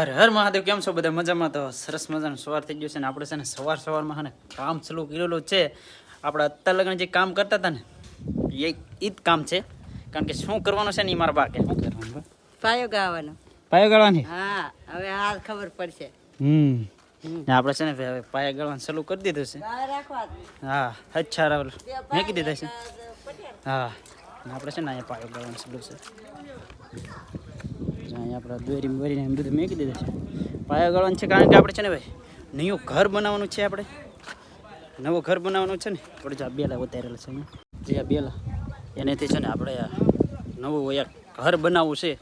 હર હર મહાદેવ. કેમ છો બધા? મજામાં? તો સરસ મજાનું સવાર થઈ ગયું છે ને આપણે છે ને સવારમાં છે ને કામ ચાલુ કરેલું છે. આપણે અત્યાર લગન જે કામ કરતા હતા ને એ જ કામ છે. કારણ કે શું કરવાનું છે ને એ મારા બા કે શું કરવાનું? પાયો ગાવાનો. પાયો ગાળવાની? હા, હવે હાલ ખબર પડશે. આપણે છે ને હવે પાયા ગાળવાનું ચાલુ કરી દીધું છે. હા, અચ્છા રાહુલ મેકી દીધા છે. હા, આપણે છે ને અહીંયા પાયો ગાળવાનું ચાલુ છે. અહીંયા આપણે દોરી બોરીને એમ બધું મેકી દીધું છે. પાયા ગાળવાનું છે કારણ કે આપણે છે ને ભાઈ નવું ઘર બનાવવાનું છે. આપણે નવું ઘર બનાવવાનું છે ને આપણે જે આ બેલા ઉતારેલા છે જે આ બેલા એનેથી છે ને આપણે નવું એક ઘર બનાવવું છે.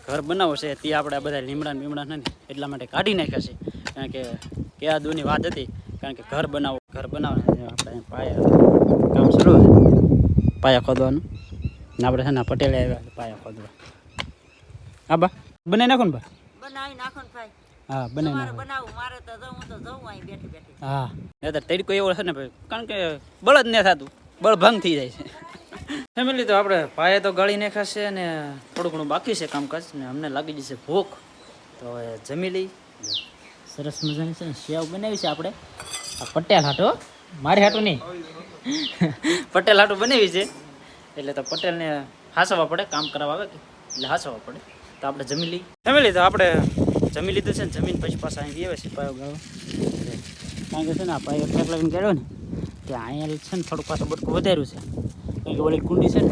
ઘર બનાવવું છે તે આપણે આ બધા લીમડા બીમડા ને એટલા માટે કાઢી નાખ્યા છે. કારણ કે ક્યાં દૂરની વાત હતી. કારણ કે ઘર બનાવવાનું આપણે પાયા કામ શરૂ છે. પાયા ખોદવાનું ને આપણે છે ને પટેલે આવ્યા પાયા ખોદવા. હા બા બનાવી નાખો ને બા. બનાવી નાખો ને ભાઈ. હા બનાવી નાખો. બનાવું મારે તો જવું અહીં બેઠી બેઠી. હા નહીતર તડકો એવો છે ને ભાઈ. કારણ કે બળ જ નહીં થતું, બળ ભંગ થઈ જાય છે. ફેમિલી તો આપણે પાયે તો ગાળી નાખ્યા છે ને થોડું ઘણું બાકી છે કામકાજ ને અમને લાગી જશે ભૂખ. તો હવે જમી લઈ. સરસ મજાની છે ને સેવ બનાવી છે આપણે આ પટેલ હાટો, મારી હાટું નહીં. પટેલ હાટું બનાવી છે એટલે તો પટેલને હાંસવા પડે, કામ કરાવવા આવે કે એટલે હાંસવા પડે. તો આપણે જમી લઈ. ફેમિલી તો આપણે જમી લીધું છે ને જમીન પછી પાછા અહીં આવે છે પાયો ગાળો. કારણ કે છે ને આ પાયો ટેક લાવીને ગાળ્યો ને કે અહીંયા છે ને થોડુંક પાછું બટકું વધાર્યું છે. કારણ કે ઓલી કુંડી છે ને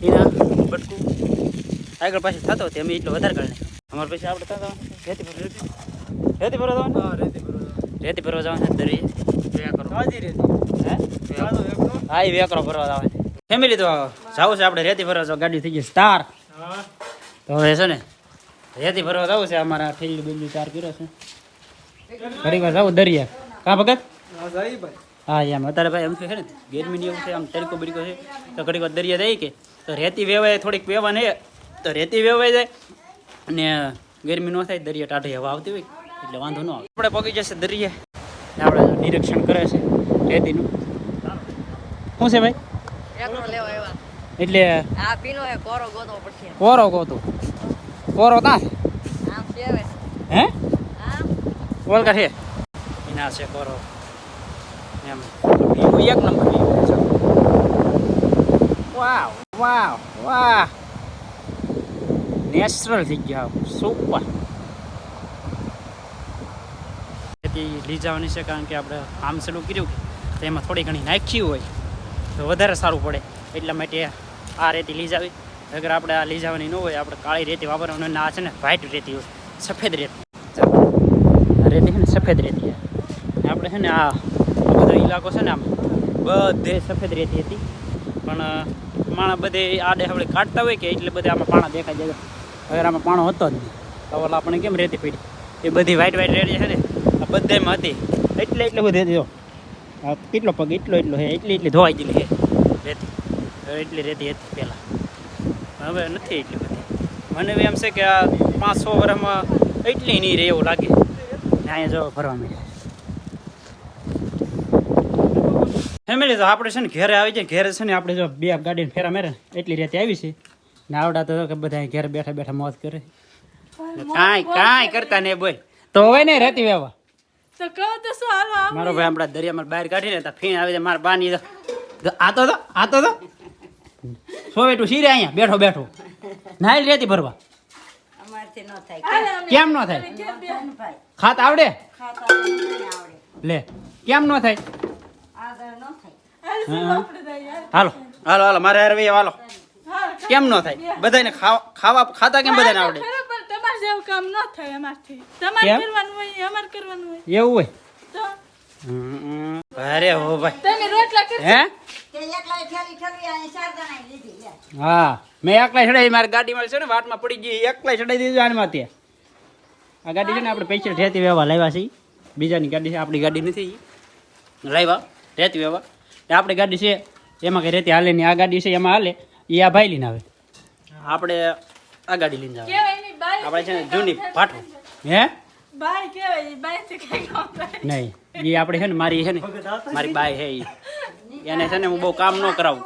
એના બટકું આગળ પાછી થતો હોય અમે એટલો વધારે કાઢી નાખ્યો. અમારે પછી આપણે થતા રેતી ભરવા જવાનું. રેતી ભરવા જવાનું દરિયે હા એ વેકરો ભરવા જવાનું. ફેમિલી તો જવું છે આપણે રેતી ભરવા. ગાડી થઈ ગઈ સ્ટાર. તો હવે છે ને રેતી ભરવા જવું છે. અમારા ઠેલી બેલી ચાર કર્યો છે. ઘણી વાર જવું દરિયા. કા ભગત? હા એમ અત્યારે ભાઈ એમ છે ને ગરમીની એવું છે, આમ તડકો બડકો છે તો ઘણી વાર દરિયા જાય કે તો રેતી વેવાય થોડીક વેવા નહીં તો રેતી વેવાઈ જાય અને ગરમી ન થાય. દરિયા ટાઢી હવા આવતી હોય એટલે વાંધો ન આવે. આપણે પગી જશે દરિયા ને આપણે નિરીક્ષણ કરે છે રેતીનું. શું છે ભાઈ? એટલે આ પીનો હે કોરો ગોતો પડશે. કોરો ગોતો. કોરો તા આમ છે હવે. હે આમ ઓલકા છે એના છે કોરો એમ. વ્યૂ એક નંબર વ્યૂ છે. વાવ વાવ વાહ, નેચરલ થઈ ગયા સુપર. ખેતી લઈ જવાની છે કારણ કે આપણે આમ શરૂ કર્યું કે એમાં થોડી ઘણી નાખ્યું હોય તો વધારે સારું પડે. એટલા માટે આ રેતી લઈ જાવી. અગર આપણે આ લઈ જવાની ન હોય આપણે કાળી રેતી વાપરવાની. ના છે ને વ્હાઈટ રેતી હોય, સફેદ રેતી. આ રેતી છે ને સફેદ રેતી આપણે છે ને આ બધો ઇલાકો છે ને આમ બધે સફેદ રેતી હતી પણ માણા બધે આડે આપણે કાઢતા હોય કે એટલે બધે આમાં પાણા દેખાઈ જાય. અગર આમાં પાણો હતો જ નહીં તો ઓલા આપણે કેમ રેતી પડી એ બધી વ્હાઈટ રેતી છે ને આ બધામાં હતી. એટલે બધી હતી. આ કેટલો પગ એટલો છે એટલી ધોવાઈ ગયેલી છે રેતી. એટલી રેતી હતી પહેલાં, હવે નથી એટલી બધી. મને એમ છે કે આ 500 વર્ષમાં એટલી નહીં રહે એવું લાગે. ને અહીંયા જવા ભરવા મળ્યા. ફેમિલી તો આપણે છે ને ઘેરે આવી જાય. ઘેરે છે ને આપણે જો બે ગાડીને ફેરા મેરે એટલી રેતી આવી છે ને આવડા તો કે બધા ઘેર બેઠા બેઠા મોજ કરે. કાંઈ કરતા નહીં બોલ તો હવે ને રેતી વેવા તો કહો તો શું હાલો આમ. મારો ભાઈ આપણા દરિયામાં બહાર કાઢીને તા ફીણ આવી જાય. મારા બાની આતો સોવેટું સીરે અહીંયા બેઠો બેઠો નાઈ રેતી ભરવા. અમારથી ન થાય. કેમ ન થાય? ખાત આવડે ખાતા નહીં આવડે. લે કેમ ન થાય? આગળ ન થાય. હાલો હાલો હાલો મારે હારે ભાઈ હાલો. કેમ ન થાય? બધાને ખાવા ખાતા કેમ બધાને આવડે? તમારે જેવું કામ ન થાય અમારથી. તમારે કરવાનું હોય અમારે કરવાનું હોય. એવું હોય? તો અરે હો ભાઈ તમે રોટલા કરશો. હે તે એકલા ઠેલી અહીં 4 જણા લીધી લે. હા મેં એકલા ચડાવી. મારી ગાડીમાં છે ને વાટમાં પડી ગઈ. એકલા ચડાવી દીધું આનમાં ત્યાં. આ ગાડી છે ને આપણે પૈસા રેતી વ્યવહાર લાવ્યા છે. બીજાની ગાડી છે, આપણી ગાડી નથી લાવ્યા રેતી વ્યવહાર. આપણી ગાડી છે એમાં કઈ રેતી હાલે નહીં. આ ગાડી છે એમાં હાલે. એ આ ભાઈ લઈને આવે. આપણે આ ગાડી લઈને આવે. કેવાય એની બાઈ આપણે છે ને જૂની ભાઠું. હે બાઈ કેવાય એ બાઈથી કઈ કામ થાય નહીં એ આપણે છે ને મારી છે ને મારી બાઈ છે એને છે ને હું બહુ કામ ન કરાવું.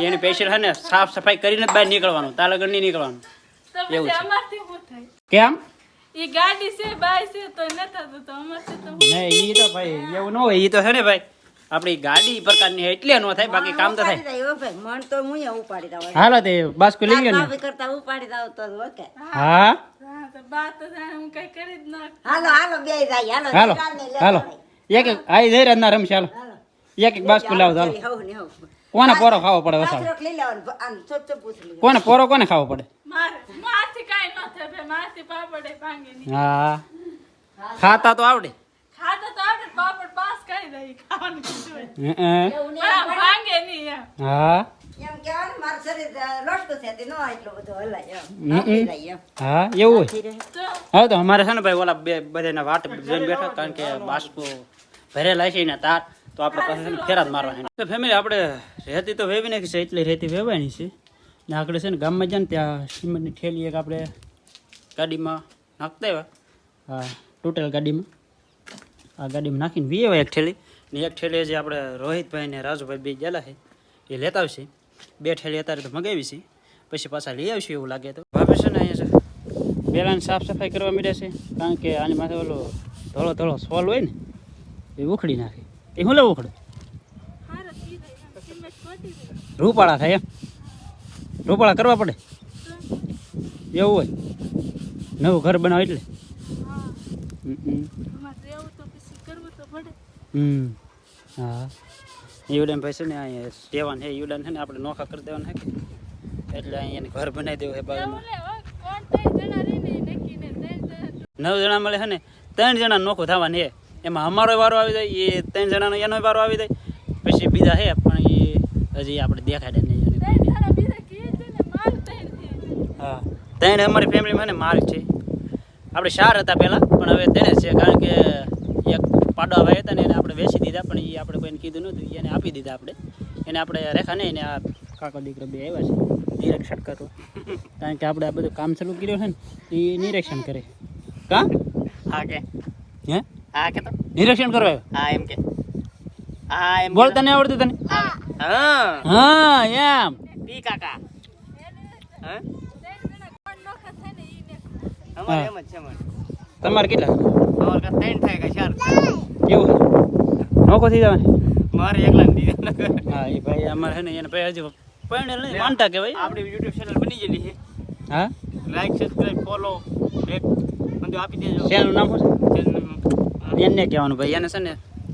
એને પેશન્ટ છે ને સાફ સફાઈ કરીને જ બહાર નીકળવાનું. તાલગઢ નહીં નીકળવાનું. તો એવું પછી છે. અમારથી શું થાય? કેમ? ઈ ગાડી છે બાય છે તો ન થતું તો અમારથી તો નહીં ઈ તો ભાઈ એવું ન હોય, ઈ તો છે ને ભાઈ આપણી ગાડી ઈ પ્રકારની એટલે ન થાય, બાકી કામ તો થાય. ઉપાડી જાય, હો ભાઈ, મન તો મુંય ઉપાડી દઉં. હાલો તે બાસ્કુ લઈ ગયો ને. ભાભી કરતા ઉપાડી દઉં તો ઓકે. હા હા તો બા તો જાણે હું કઈ કરી જ ન હાલો હાલો બે જાય હાલો હાલો ચાલને લે હાલો ભાઈ. એક આઈ જઈ રાતના રમશે હાલો. હાલો. એક બાસ્કુ લાવો ચાલો. હવ ને હવ. કોને પોરો ખાવો પડે વસાડ? બાજરો લઈ લેવાનો, આમ ચોપ ચોપ પૂછ લેવાનું. કોને પોરો કોને ખાવો પડે? મારથી કાંઈ ન થાય ભાઈ મારથી પાપડે ભાંગે નહીં હા ખાતા તો આવડે. ખાતા તો આપણે પાપડ પાસ કરી દઈ ખાવાનું કીધું હોય. હં. એવું પણ આમ ભાંગે નહીં એમ હા એમ કહેવાનું મારું શરીર લોટકું છે તે ન એટલું બધું હલાય એમ. હમ. આપી જાય એમ. હા એવું હોય. થી રહે. તો હવે તો અમારે છે ને ભાઈ ઓલા બે બધાના વાટ જોઈને બેઠા, કારણ કે બાસ્કો ભરેલા છે ને તાર તો આપણે પાસે છે ને ફેરા જ મારવા છે. તો ફેમિલી આપણે રેતી તો વેવી નાખી છે, એટલી રેતી વેવાની છે ને આગળ છે ને ગામમાં જાય ને ત્યાં સિમેન્ટની ઠેલી એક આપણે ગાડીમાં નાખતા આવ્યા. હા ટોટલ ગાડીમાં આ ગાડીમાં નાખીને વી આવ્યા એક ઠેલી ને એક ઠેલી જે આપણે રોહિતભાઈ ને રાજુભાઈ બે ગયેલા છે એ લેતા આવશે. બે ઠેલી અત્યારે તો મગાવી છે, પછી પાછા લઈ આવશે એવું લાગે તો. ભાભી છે ને અહીંયા છે બેલાની સાફ સફાઈ કરવા માંડ્યા છે, કારણ કે આની માથે ઓલો ધોળો ધોળો સોલ હોય ને એ ઉખડી નાખે. એ શું લેવું ઉખડે? હારે થઈ જાય સિમેન્ટ ખોટી જાય રૂપાળા થાય એમ, રૂપાળા કરવા પડે એવું હોય. નવું ઘર બનાવ એટલે હા હમ. અમારે રહેવું તો પછી કરવું તો પડે હા યુડાન ભાઈ છે ને અહીંયા દેવાન છે, યુડાન છે ને આપણે નોખા કરી દેવાના છે એટલે અહીંયા ઘર બનાવી દેવું છે બાજુમાં. કોણ 3 જણા રહીને નક્કીને 3 જણા 9 જણા મળે છે ને 3 જણા નોખું થવાનું છે. એમાં અમારો વારો આવી જાય, એ 3 જણાનો એનો વારો આવી જાય, પછી બીજા છે પણ એ હજી આપણે દેખાડે નહીં. 3 જણા બીજા કહે છે ને માર 3 છે હા 3 અમારી ફેમિલીમાં ને માલ છે. આપણે 4 હતા પહેલાં પણ હવે 3 જ છે, કારણ કે એક પાડવા ભાઈ હતા ને એને આપણે વેચી દીધા, પણ એ આપણે કોઈને કીધું નહોતું, એને આપી દીધા આપણે. એને આપણે રેખા નહીં ને આ કાકો દીકરો બે આવ્યા છે નિરીક્ષણ કરવા, કારણ કે આપણે આ બધું કામ ચાલુ કર્યું છે ને એ નિરીક્ષણ કરે. કા હા કે હે હા કે તો નિરીક્ષણ કરવા આવ્યો? હા એમ કે હા એમ બોલતા નહીં આવડતું તને? હા હા એમ ઈ કાકા હા 3 જણા કોણ નોખા થાય ને ઈ ને અમારે એમ જ છે અમારે તમારે કેટલા? અમારે કા 3 થાય કે 4 થાય એવું નોખો થઈ જવાની? મારે એકલા ને દીધા હા એ ભાઈ અમારે છે ને એને ભાઈ હજી પરણેલ નહીં માનતા કે ભાઈ. આપણી YouTube ચેનલ બની ગયેલી છે, હા લાઈક સબસ્ક્રાઇબ ફોલો એક બધું આપી દેજો. શેનું નામ શું છે? ચેનલ એને કહેવાનું ભાઈ, એને છે ને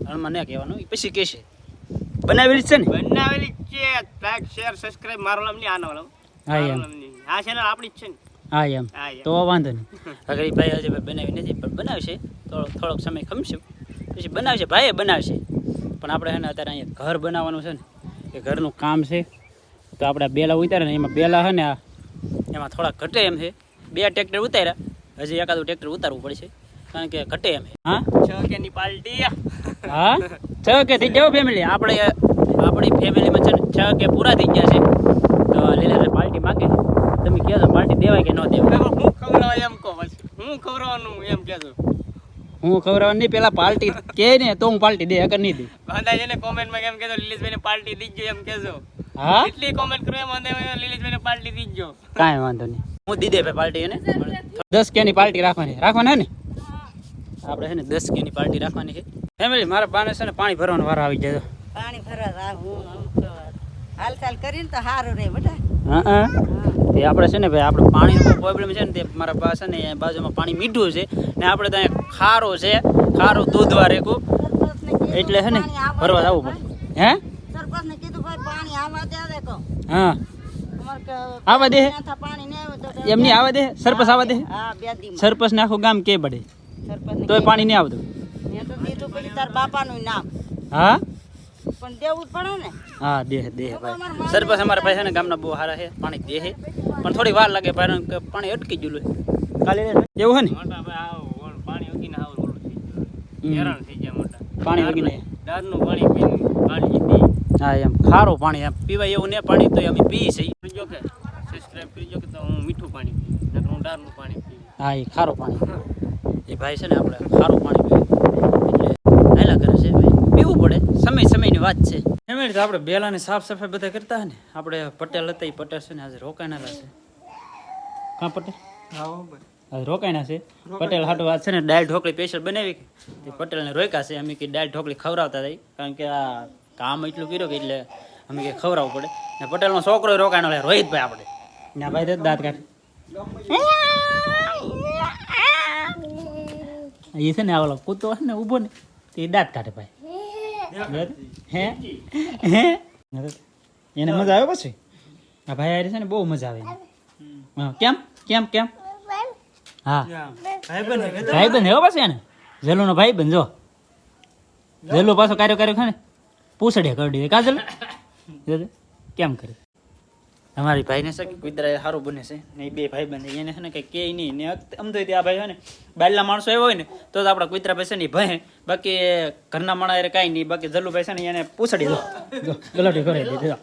હણમાં ન કહેવાનું, ઈ પછી કહેશે. બનાવેલી જ છે ને? બનાવેલી છે, લાઈક શેર સબસ્ક્રાઇબ મારો નામ નહીં આનો નામ હા મારું એમ નામ નહીં. આ ચેનલ આપણી જ છે ને હા એમ હા એમ. તો વાંધો નહીં. અગર ઈ ભાઈ હજી ભાઈ બનાવી નથી, પણ બનાવશે થોડોક સમય ખમશું પછી બનાવશે, ભાઈએ બનાવશે. પણ આપણે છે ને અત્યારે અહીંયા ઘર બનાવવાનું છે ને એ ઘરનું કામ છે, તો આપણે બેલા ઉતારે ને એમાં બેલા છે ને આ એમાં થોડા ઘટે એમ છે. 2 ટ્રેક્ટર ઉતાર્યા, હજી એકાદું ટ્રેક્ટર ઉતારવું પડશે, કારણ કે ઘટે એમ છે. હા 6 કે ની પાર્ટી હા 6 કે થઈ જાવ ફેમિલી. આપણી ફેમિલીમાં છે ને 6 કે પૂરા થઈ ગયા છે, તો લીલા પાર્ટી માગે છે. તમે કહો છો પાર્ટી દેવાય કે ન દેવાય? હું ખવડાવ એમ કહો પછી હું ખવડાવવાનું એમ કહેજો. હું ખવડાવવાનું નહીં, પેલા પાર્ટી કે ને તો હું પાર્ટી દે, અગર નહીં દે. બધા જેને કોમેન્ટમાં કેમ કહેજો લીલેશભાઈને પાર્ટી દીજો એમ કહેજો. હા એટલી કોમેન્ટ કરો એમ અંદર લીલેશભાઈને પાર્ટી દીજો. કાંઈ વાંધો નહીં, હું દીધે ભાઈ પાર્ટી એને 10 કે ની પાર્ટી રાખવાની ને આપણે છે ને 10 કે ની પાર્ટી રાખવાની છે ફેમિલી. મારા બાને છે ને પાણી ભરવાનો વારો આવી જાય. પાણી ભરવા જાવ હું આમ તો હાલચાલ કરીને તો સારું રહે બેટા. હા એ આપણે છે ને ભાઈ આપણે પાણીનો પ્રોબ્લેમ છે ને તે મારા બા છે ને અહીંયા બાજુમાં પાણી મીઠું છે ને આપણે ત્યાં ખારો છે, ખારું દૂધવા રેકું, એટલે છે ને ભરવા જવું પડે. હે સરપંચને કીધું ભાઈ પાણી આવા દે કહો. હા અમારે કે આવા દે ત્યાંથી પાણી નહીં આવે તો એમની આવા દે, સરપંચ આવા દે. હા 2 દીમાં સરપંચ ને આખું ગામ કે પડે સરપંચને તોય પાણી નહીં આવતું. મેં તો દીધું પછી તાર બાપાનું નામ હા પણ દેવું જ પડે ને. હા દે ભાઈ. સરપંચ અમારા ભાઈ છે ને ગામના બહુ સારા છે, પાણી દે છે, પણ થોડી વાર લાગે કારણ કે પાણી અટકી ગયું કાલે એવું છે ને મોટા ભાઈ આવો પાણી ઉગીને આવો ઓલું થઈ ગયું. હેરાન થઈ ગયા મોટા. પાણી વગીને. દાળનું પાણી પીને પાણી પી. હા એમ ખારું પાણી એમ પીવાય એવું ને પાણી તો અમે પીએ છીએ. કરજો કે સબસ્ક્રાઇબ કરજો કે તો હું મીઠું પાણી પીવું નકર હું દાળનું પાણી પીવું. હા એ ખારું પાણી એ ભાઈ છે ને આપણે ખારું પાણી પીએ એટલે હાલા કરે છે ભાઈ, પીવું પડે, સમયની વાત છે. એમ રીતે આપણે બેલાની સાફ સફાઈ બધા કરતા હોય ને આપણે પટેલ હતા, એ પટેલ છે ને આજે રોકાયેલા છે. કાં પટેલ? આવો ભાઈ આ રોકાણા છે પટેલ હાટુ વાત છે ને દાળ ઢોકળી સ્પેશિયલ બનાવી કે તે પટેલને રોક્યા છે અમે કે દાળ ઢોકળી ખવડાવતા થઈ કારણ કે આ કામ એટલું કર્યું કે એટલે અમે કે ખવડાવવું પડે ને પટેલનો છોકરો રોકાણો લે રોહિતભાઈ આપણે ના ભાઈ દાંત કાઢ એ છે ને આ ઓલો કૂતો છે ને ઊભો ને એ દાંત કાઢે ભાઈ હે હે એને મજા આવે પછી આ ભાઈ હારે છે ને બહુ મજા આવે એને. હા કેમ કેમ કેમ હા ભાઈબંધ એવો પાછો એને જેલુનો ભાઈબંધ જો જેલું પાછો કાર્યો ખાને પૂછડે કરડી દે કાજલ જોજે કેમ કરે અમારી ભાઈને છે કે કુતરા સારું બને છે ને એ બે ભાઈબંધ એને છે ને કંઈ કે નહીં ને આમ તો આ ભાઈ છે ને બાયલા માણસો એવા હોય ને તો આપણા કુતરા ભાઈ છે ને ભાઈ બાકી ઘરના માણસ કાંઈ નહીં બાકી જલ્લુભાઈ છે ને એને પૂછડી દો ગલોટી કરી દીધી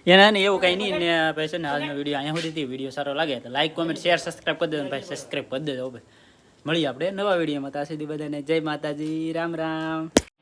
એના ને એવું કંઈ નહીં ને ભાઈ છે ને આજનો વિડીયો અહીંયા સુધી વિડીયો સારો લાગે તો લાઈક કોમેન્ટ શેર સબસ્ક્રાઈબ કરી દેજો ભાઈ સબસ્ક્રાઈબ કરી દેજો ભાઈ મળીએ આપણે નવા વિડીયોમાં ત્યાં સુધી બધાને જય માતાજી રામ રામ.